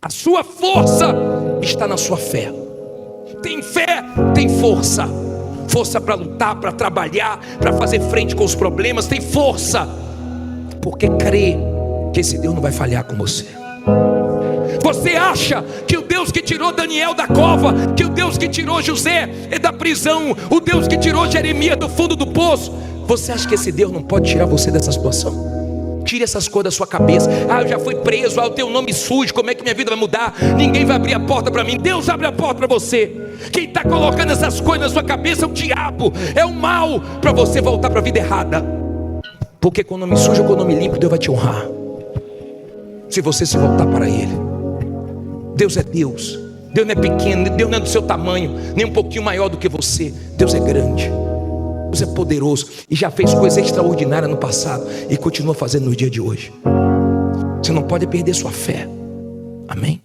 A sua força está na sua fé. Tem fé, tem força. Força para lutar, para trabalhar, para fazer frente com os problemas. Tem força, porque crê que esse Deus não vai falhar com você. Você acha que o Deus que tirou Daniel da cova, que o Deus que tirou José da prisão, o Deus que tirou Jeremias do fundo do poço, você acha que esse Deus não pode tirar você dessa situação? Tire essas coisas da sua cabeça. Eu já fui preso, eu tenho um nome sujo, como é que minha vida vai mudar? Ninguém vai abrir a porta para mim. Deus abre a porta para você. Quem está colocando essas coisas na sua cabeça é o diabo, é o mal, para você voltar para a vida errada. Porque com o nome sujo ou com o nome limpo, Deus vai te honrar, se você se voltar para Ele. Deus é Deus. Deus não é pequeno, Deus não é do seu tamanho, nem um pouquinho maior do que você. Deus é grande, Deus é poderoso e já fez coisas extraordinárias no passado e continua fazendo no dia de hoje. Você não pode perder sua fé. Amém?